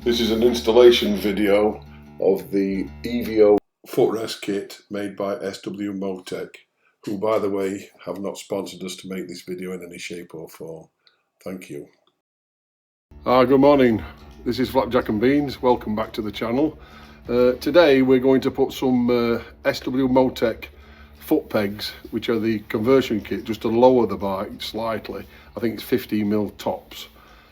This is an installation video of the EVO Footrest kit made by SW-Motech, who, by the way, have not sponsored us to make this video in any shape or form. Thank you. Good morning, this is Flapjack and Beans. Welcome back to the channel. Today we're going to put some SW-Motech foot pegs, which are the conversion kit, just to lower the bike slightly. I think it's 15mm tops.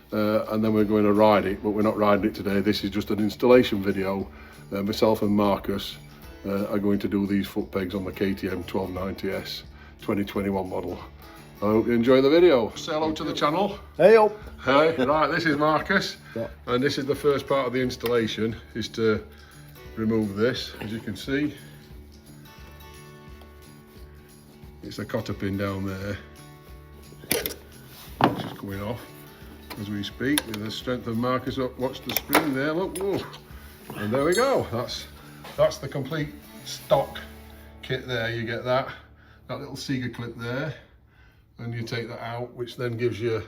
And then we're going to ride it, but we're not riding it today. This is just an installation video. Myself and Marcus are going to do these foot pegs on the KTM 1290S 2021 model. I hope you enjoy the video. Say hello to the channel. Hey up. Hey, right, this is Marcus. Yeah. And this is the first part of the installation, is to remove this. As you can see, it's a cotter pin down there, which is coming off as we speak. With the strength of Marcus up, watch the spring there, look, whoa. And there we go. That's the complete stock kit there. You get that little Sega clip there, and you take that out, which then gives you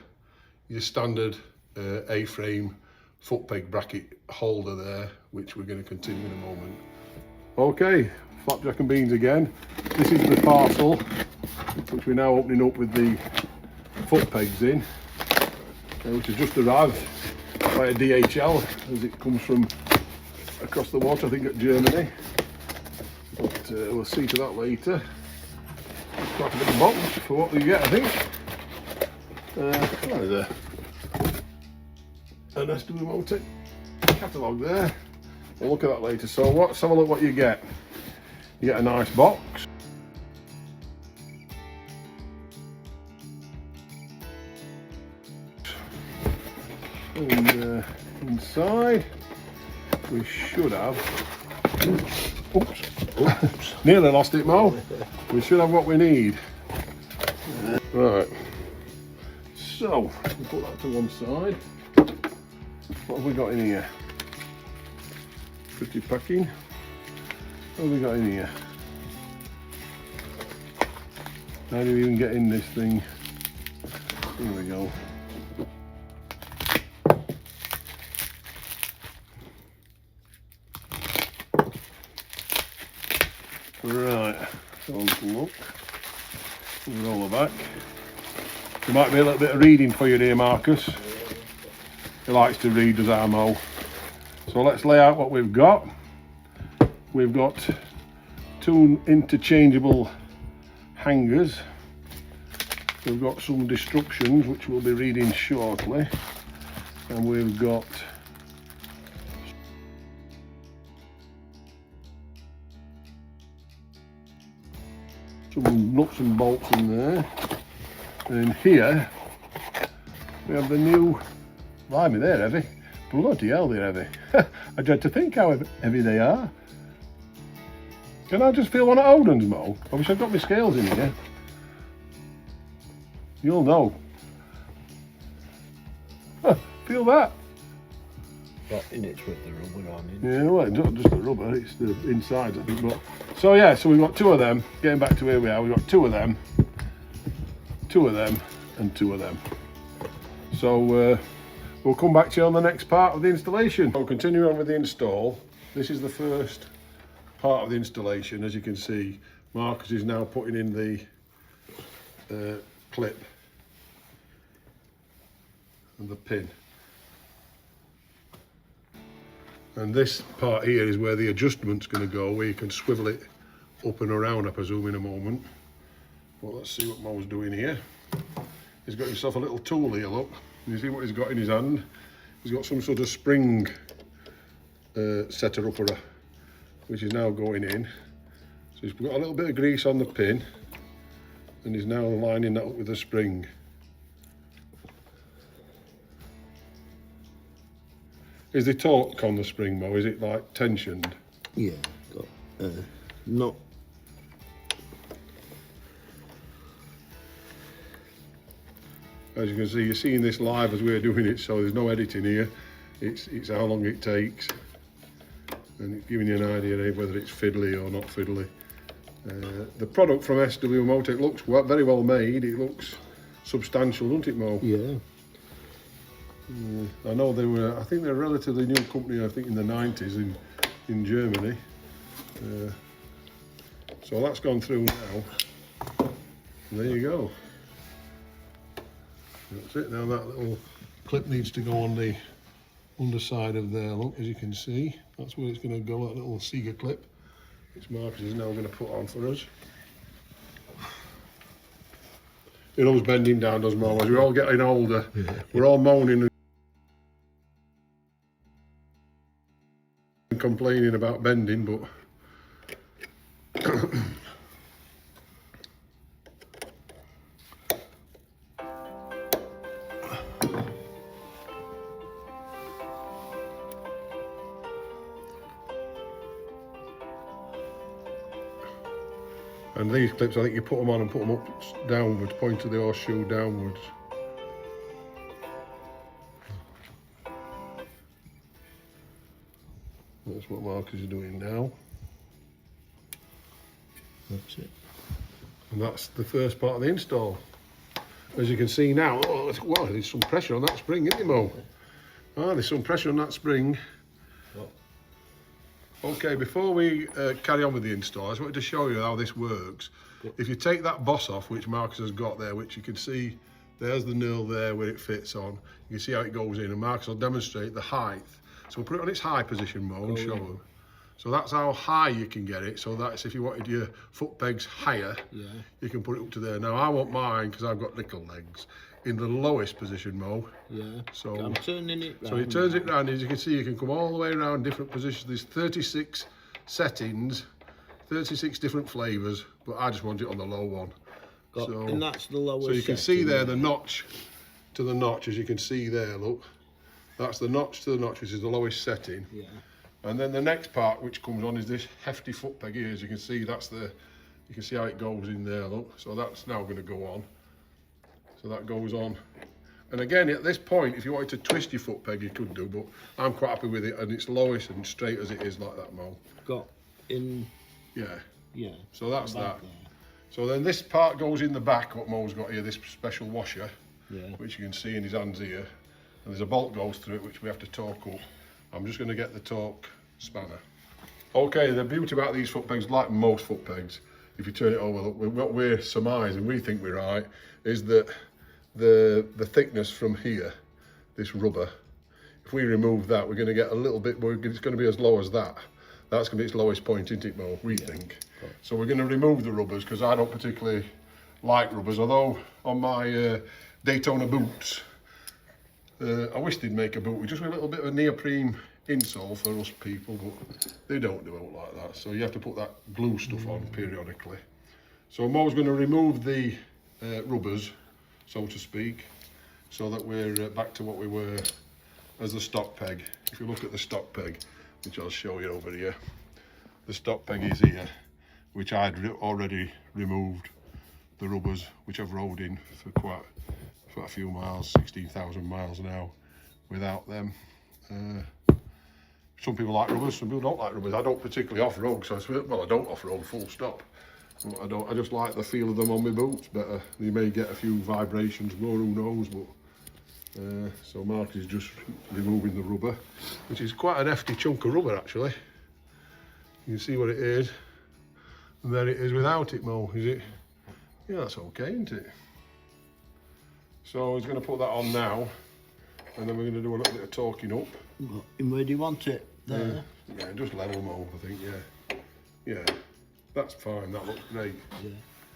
your standard A-frame foot peg bracket holder there, which we're going to continue in a moment. Okay, Flapjack and Beans again. This is the parcel which we're now opening up with the foot pegs in, which has just arrived by a DHL as it comes from across the water, I think at Germany, but we'll see to that later. It's quite a big box for what we get, I think. There's an SW-Motech catalogue there. We'll look at that later. So let's have a look what you get. You get a nice box. And inside we should have, oops, nearly lost it, Mo. We should have what we need. Right, so we'll put that to one side. What have we got in here? Pretty packing. What have we got in here? How do we even get in this thing? Here we go. Right, so look, we'll roll the back. There might be a little bit of reading for you here, Marcus. He likes to read, does our Mo. So let's lay out what we've got. We've got two interchangeable hangers. We've got some destructions, which we'll be reading shortly. And we've got some nuts and bolts in there. And here we have the new, blimey, they're heavy. Bloody hell, they're heavy. I dread to think how heavy they are. Can I just feel one of Odin's, Mo? I wish I'd got my scales in here. You'll know. Feel that. That in it's with the rubber on it. Yeah, well, it's not just the rubber, it's the inside, I think. But so yeah, so we've got two of them. Getting back to where we are, we've got two of them, and two of them. So we'll come back to you on the next part of the installation. So continue on with the install. This is the first part of the installation. As you can see, Marcus is now putting in the clip and the pin. And this part here is where the adjustment's going to go, where you can swivel it up and around, I presume, in a moment. Well, let's see what Mo's doing here. He's got himself a little tool here, look. You see what he's got in his hand? He's got some sort of spring setter-upper, which is now going in. So he's got a little bit of grease on the pin, and he's now lining that up with a spring. Is the torque on the spring, Mo? Is it like tensioned? Yeah, got not. As you can see, you're seeing this live as we're doing it, so there's no editing here. It's how long it takes, and it's giving you an idea of whether it's fiddly or not fiddly. The product from SW-Motech looks very well made. It looks substantial, doesn't it, Mo? Yeah. I know they were. I think they're a relatively new company. I think in the 90s in Germany. So that's gone through now. And there you go. That's it. Now that little clip needs to go on the underside of there. Look, as you can see, that's where it's going to go. That little Sega clip, which Marcus is now going to put on for us. It always bending down, does Mo? As we're all getting older, we're all moaning and complaining about bending, but and these clips, I think you put them on and put them up downwards, point to the horseshoe downwards. That's what Marcus is doing now. That's it. And that's the first part of the install. As you can see now, oh, wow, there's some pressure on that spring, isn't there, Mo? Ah, there's some pressure on that spring. Okay, before we carry on with the install, I just wanted to show you how this works. If you take that boss off, which Marcus has got there, which you can see, there's the knurl there where it fits on. You can see how it goes in, and Marcus will demonstrate the height. So we'll put it on its high position, Mo, and show them. So that's how high you can get it. So that's if you wanted your foot pegs higher, you can put it up to there. Now I want mine, because I've got nickel legs, in the lowest position, Mo. Yeah. So I'm turning it round. So he turns it round. As you can see, you can come all the way around different positions. There's 36 settings, 36 different flavours, but I just want it on the low one. And that's the lowest. So you can see there the notch to the notch, as you can see there, look. That's the notch to the notch, which is the lowest setting. Yeah. And then the next part which comes on is this hefty foot peg here. As you can see, that's the, you can see how it goes in there, look. So that's now going to go on. So that goes on. And again, at this point, if you wanted to twist your foot peg, you could do, but I'm quite happy with it, and it's lowest and straight as it is, like that, Mo. Got in. Yeah. Yeah. So that's that. There. So then this part goes in the back, what Mo's got here, this special washer, which you can see in his hands here. And there's a bolt goes through it, which we have to torque up. I'm just going to get the torque spanner. Okay, the beauty about these foot pegs, like most foot pegs, if you turn it over, look, what we're surmising, we think we're right, is that the thickness from here, this rubber, if we remove that, we're going to get a little bit, it's going to be as low as that. That's going to be its lowest point, isn't it, Mo? We think. Right. So we're going to remove the rubbers, because I don't particularly like rubbers, although on my Daytona boots, I wish they'd make a boot with just a little bit of a neoprene insole for us people, but they don't do it like that. So you have to put that glue stuff on periodically. So Mo's going to remove the rubbers, so to speak, so that we're back to what we were as the stock peg. If you look at the stock peg, which I'll show you over here, the stock peg is here, which I'd already removed the rubbers, which I've rode in for quite a few miles, 16,000 miles now, without them. Some people like rubbers, some people don't like rubbers. I don't particularly off-road, so I don't off-road full stop. I just like the feel of them on my boots better. You may get a few vibrations more, who knows, but so Mark is just removing the rubber, which is quite an hefty chunk of rubber actually. You can see what it is, and there it is without it, Mo, is it? Yeah, that's okay, isn't it? So he's going to put that on now, and then we're going to do a little bit of torquing up. And where do you want it? There? Yeah, just level Mo, I think, yeah. Yeah, that's fine, that looks great. Yeah,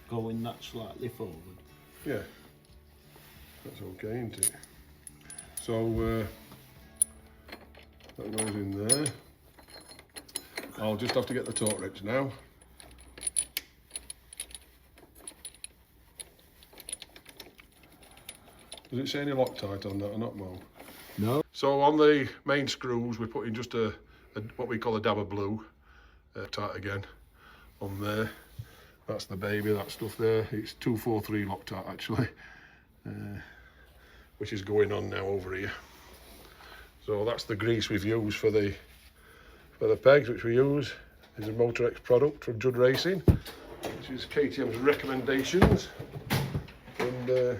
going that slightly forward. Yeah, that's okay, isn't it? So that goes in there. I'll just have to get the torque wrench now. Does it say any Loctite on that or not, Mo? No. So on the main screws, we're putting just a what we call a dab of blue, Loctite again, on there. That's the baby, that stuff there. It's 243 Loctite actually, which is going on now over here. So that's the grease we've used for the pegs, which we use. Is a Motorex product from Judd Racing, which is KTM's recommendations. And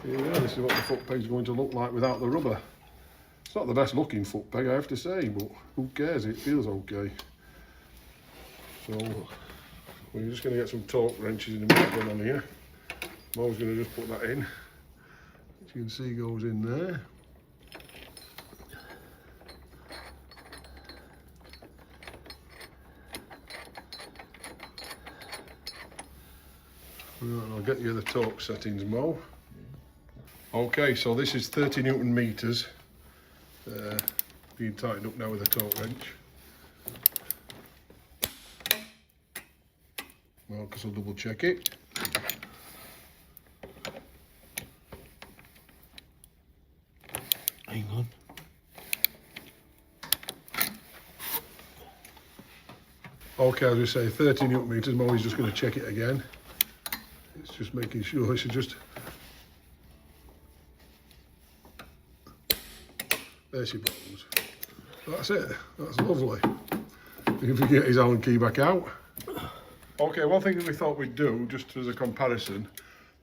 Yeah, this is what the foot peg's going to look like without the rubber. It's not the best looking foot peg, I have to say, but who cares, it feels okay. So we're just going to get some torque wrenches in a minute on here. Mo's going to just put that in, which you can see goes in there. Right, I'll get you the torque settings, Mo. Okay, so this is 30 Newton meters. Being tightened up now with a torque wrench. Marcus will double check it. Hang on. Okay, as we say, 30 Newton meters. Mo's just going to check it again. It's just making sure this is just. There she goes. That's it. That's lovely. If we get his Allen key back out. Okay, one thing that we thought we'd do, just as a comparison,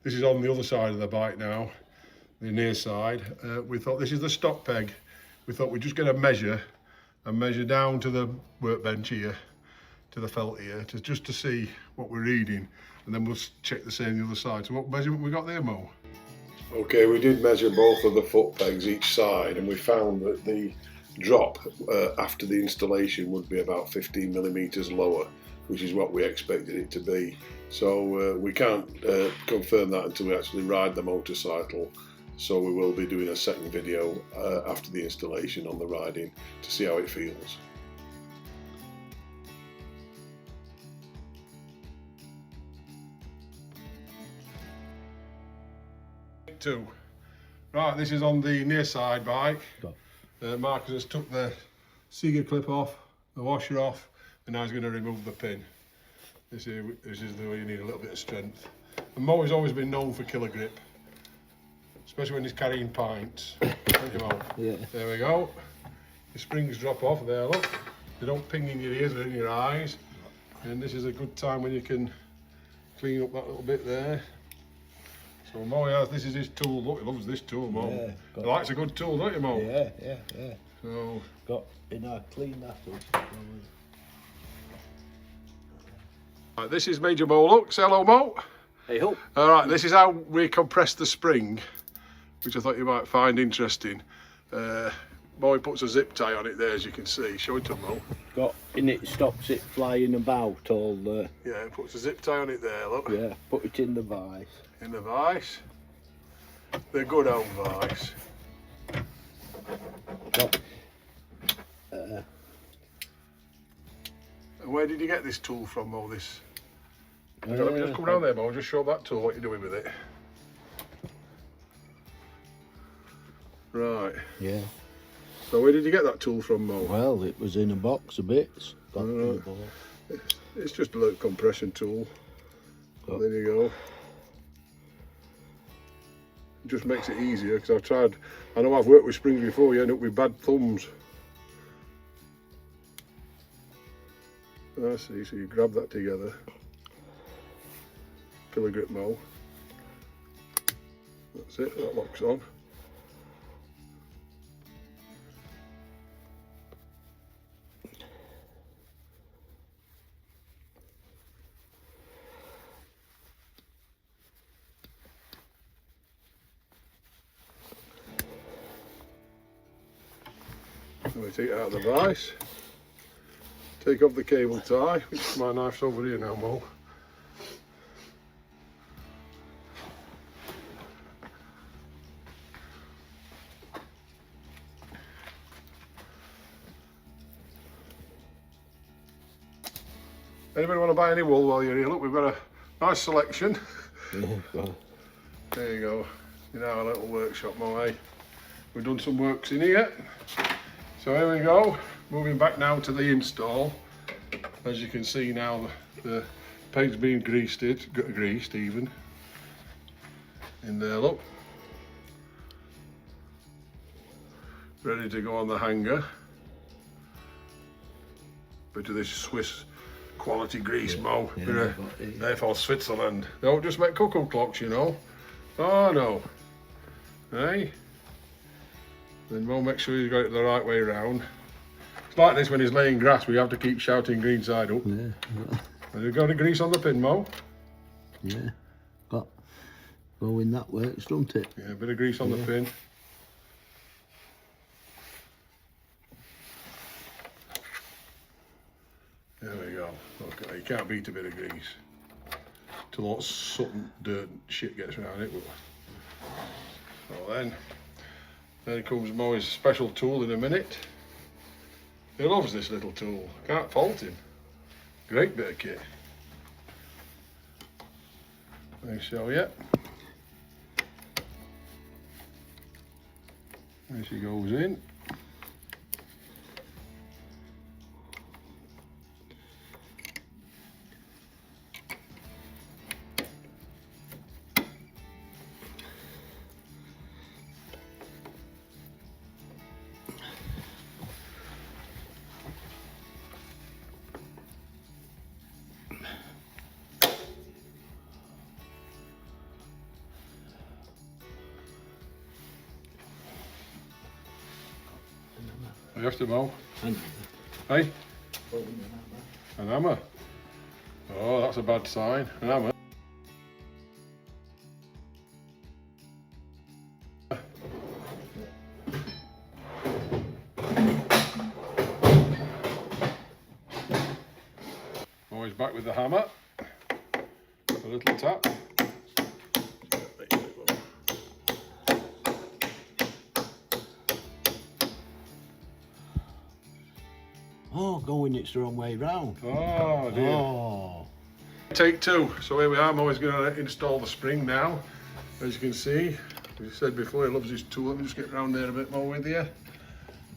this is on the other side of the bike now, the near side. We thought this is the stock peg. We thought we'd just get a measure and measure down to the workbench here, to the felt here, just to see what we're reading, and then we'll check the same the other side. So what measurement we got there, Mo? Okay, we did measure both of the foot pegs each side, and we found that the drop after the installation would be about 15 millimeters lower, which is what we expected it to be. So we can't confirm that until we actually ride the motorcycle. So we will be doing a second video after the installation on the riding to see how it feels. Two. Right, this is on the near side bike. Marcus has took the Seeger clip off, the washer off, and now he's going to remove the pin. This is the way you need a little bit of strength. And Mo has always been known for killer grip, especially when he's carrying pints. Thank you, Mo. Yeah. There we go. The springs drop off there, look. They don't ping in your ears or in your eyes. And this is a good time when you can clean up that little bit there. So Mo, yeah, this is his tool. Look, he loves this tool, Mo. Yeah, He likes a good tool, don't you, Mo? Yeah. So Got, clean that up. right, this is Major Moe. Look, say hello, Mo. Hey ho. All right, this is how we compress the spring, which I thought you might find interesting. Mo puts a zip tie on it there, as you can see. Show it to Mo. Got in it, stops it flying about all the. Yeah, puts a zip tie on it there. Look. Yeah, put it in the vise. In the vise. They're good home vise. Got, And where did you get this tool from, Mo? This. Let me just come down there, Mo. Just show that tool what you're doing with it. Right. Yeah. So where did you get that tool from, Mo? Well, it was in a box of bits. Got from the board. It's just a little compression tool. There you go. It just makes it easier, because I've tried, I know I've worked with springs before, you end up with bad thumbs. I see, so you grab that together. Pillar grip, Mo. That's it, that locks on. Let me take it out of the vise. Take off the cable tie, which my knife's over here now, Mo. Anybody want to buy any wool while you're here? Look, we've got a nice selection. There you go. In our little workshop, Mo, eh? We've done some works in here. So here we go. Moving back now to the install. As you can see now, the peg's been greased even. In there, look. Ready to go on the hanger. Bit of this Swiss quality grease, Mo. Yeah, They're for Switzerland. They don't just make cuckoo clocks, you know. Oh no. Hey? Then we'll make sure he's got it the right way round. It's like this when he's laying grass, we have to keep shouting green side up. Yeah. Have you got any grease on the pin, Mo? Yeah. Got going that works, don't it? Yeah, a bit of grease on the pin. There we go. Okay, you can't beat a bit of grease. Till all something dirt and shit gets around it. So then comes Moe's special tool in a minute. He loves this little tool. Can't fault him. Great bit of kit. Let me show you. There she goes in. You have to Mo. Hey? An hammer. Oh, that's a bad sign. An hammer. Always back with the hammer. A little tap. Oh, going it's the wrong way round. Oh dear. Oh. Take two. So here we are. I'm always going to install the spring now. As you can see, as I said before, he loves his tool. Let me just get round there a bit more with you.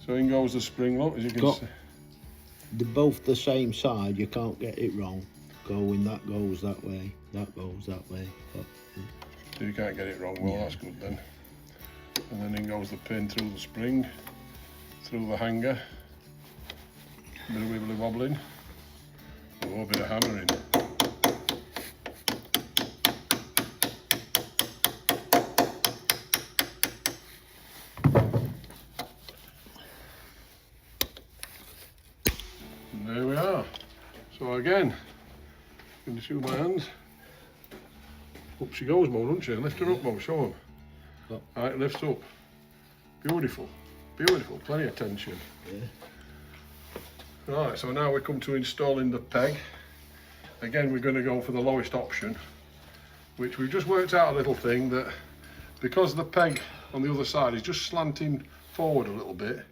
So in goes the spring, look, as you can see. They're both the same side, you can't get it wrong. Going, that goes that way, that goes that way. So you can't get it wrong. Well, that's good then. And then in goes the pin through the spring, through the hanger. A bit of wibbly wobbling. Oh, a bit of hammering. And there we are. So again, going to show my hands. Up she goes, Mo, doesn't she? Lift her up, Mo, show them. Right, lifts up. Beautiful, beautiful, plenty of tension. Yeah. Right, so now we come to installing the peg. Again, we're going to go for the lowest option, which we've just worked out a little thing that because the peg on the other side is just slanting forward a little bit,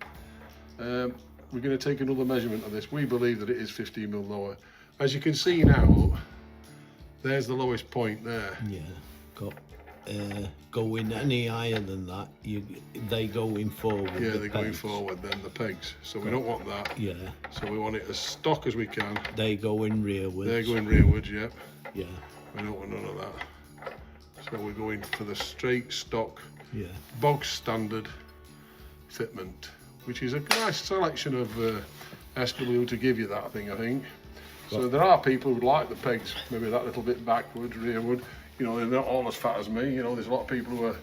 we're going to take another measurement of this. We believe that it is 15mm lower. As you can see now, look, there's the lowest point there. Yeah, got going any higher than that, they going forward. Yeah, they're going forward then, the pegs. So we don't want that. Yeah. So we want it as stock as we can. They go in rearwards. They're going rearwards, yep. Yeah. We don't want none of that. So we're going for the straight stock, bog standard fitment, which is a nice selection of SW to give you that thing, I think. So there are people who like the pegs, maybe that little bit backwards, rearward. You know, they're not all as fat as me. You know, there's a lot of people who are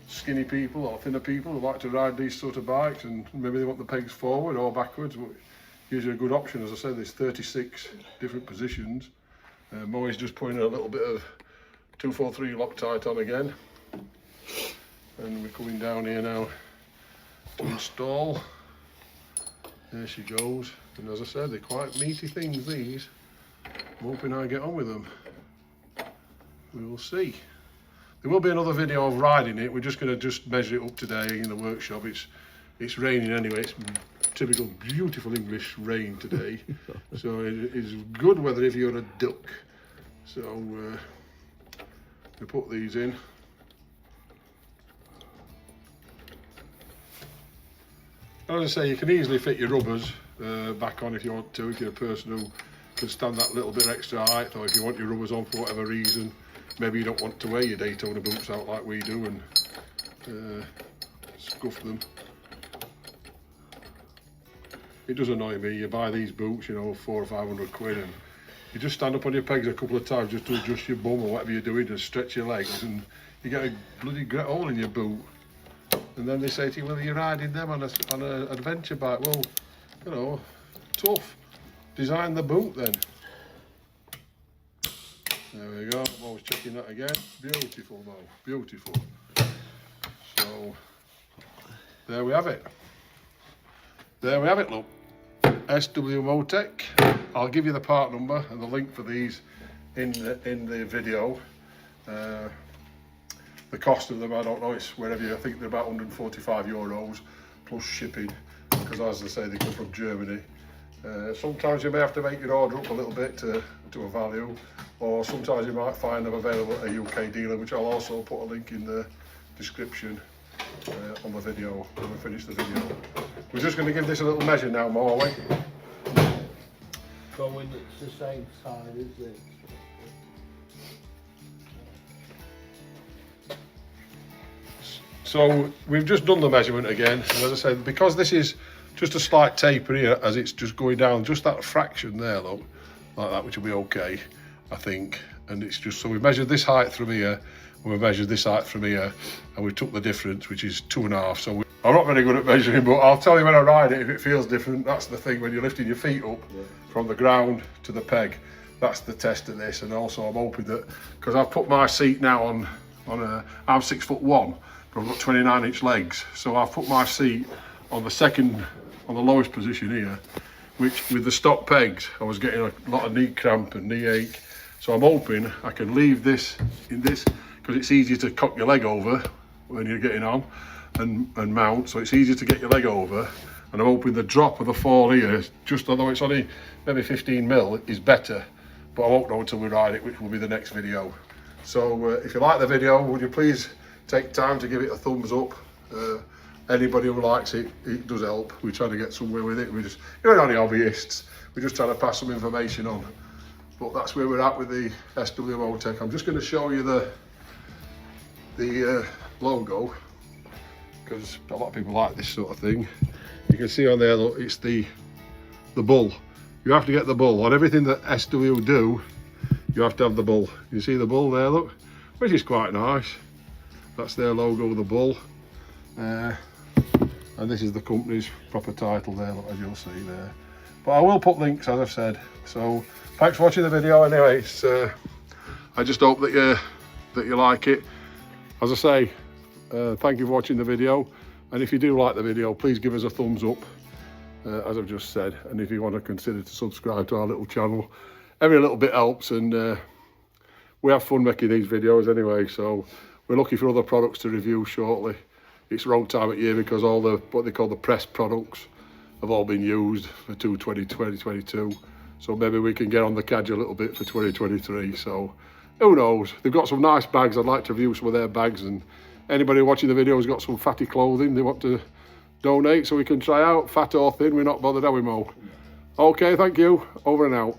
skinny people or thinner people who like to ride these sort of bikes, and maybe they want the pegs forward or backwards. But usually a good option, as I said, there's 36 different positions. Moe's just putting a little bit of 243 Loctite on again. And we're coming down here now to install. There she goes. And as I said, they're quite meaty things, these. I'm hoping I get on with them. We will see. There will be another video of riding it. We're just going to measure it up today in the workshop. It's raining anyway. It's typical beautiful English rain today. So it is good weather if you're a duck. So we put these in. As I say, you can easily fit your rubbers back on if you want to, if you're a person who can stand that little bit extra height, or if you want your rubbers on for whatever reason. Maybe you don't want to wear your Daytona boots out like we do and scuff them. It does annoy me. You buy these boots, you know, 400 or 500 quid, and you just stand up on your pegs a couple of times just to adjust your bum or whatever you're doing and stretch your legs, and you get a bloody great hole in your boot. And then they say to you, well, you're riding them on an adventure bike. Well, you know, tough. Design the boot then. There we go. Mo's checking that again. Beautiful, Mo. Beautiful. So, there we have it. There we have it, look. SW-Motech. I'll give you the part number and the link for these in the video. The cost of them, I don't know, it's wherever you, I think they're about €145 plus shipping, because as I say, they come from Germany. Sometimes you may have to make your order up a little bit to a value, or sometimes you might find them available at a UK dealer, which I'll also put a link in the description on the video when we finish the video. We're just going to give this a little measure now, Mo, are we? Going, it's the same size, isn't it? So we've just done the measurement again, and as I said, because this is just a slight taper here, as it's just going down, just that fraction there, look, like that, which will be okay, I think. And it's just, so we've measured this height from here, and we've measured this height from here, and we took the difference, which is 2.5. So I'm not very good at measuring, but I'll tell you when I ride it if it feels different. That's the thing, when you're lifting your feet up from the ground to the peg. That's the test of this. And also I'm hoping that, because I've put my seat now on I'm 6'1", but I've got 29-inch legs. So I've put my seat on the lowest position here, which with the stock pegs, I was getting a lot of knee cramp and knee ache. So I'm hoping I can leave this in this, because it's easier to cock your leg over when you're getting on and mount. So it's easier to get your leg over. And I'm hoping the drop of the fall here, just although it's only maybe 15 mil, is better. But I won't know until we ride it, which will be the next video. So if you like the video, would you please take time to give it a thumbs up? Anybody who likes it, it does help. We're trying to get somewhere with it. You're only hobbyists. We're just trying to pass some information on. But that's where we're at with the SW-Motech. I'm just going to show you the logo, because a lot of people like this sort of thing. You can see on there, look, it's the bull. You have to get the bull. On everything that SW do, you have to have the bull. You see the bull there, look, which is quite nice. That's their logo, the bull. And this is the company's proper title there, look, as you'll see there. But I will put links, as I've said. So thanks for watching the video anyway. I just hope that you like it. As I say, thank you for watching the video. And if you do like the video, please give us a thumbs up, as I've just said. And if you want to consider to subscribe to our little channel, every little bit helps. And we have fun making these videos anyway. So we're looking for other products to review shortly. It's the wrong time of year because all the, what they call the pressed products, have all been used for 2022. So maybe we can get on the cadge a little bit for 2023. So who knows? They've got some nice bags. I'd like to review some of their bags, and anybody watching the video has got some fatty clothing they want to donate, so we can try out, fat or thin. We're not bothered, are we, Mo? Okay, thank you. Over and out.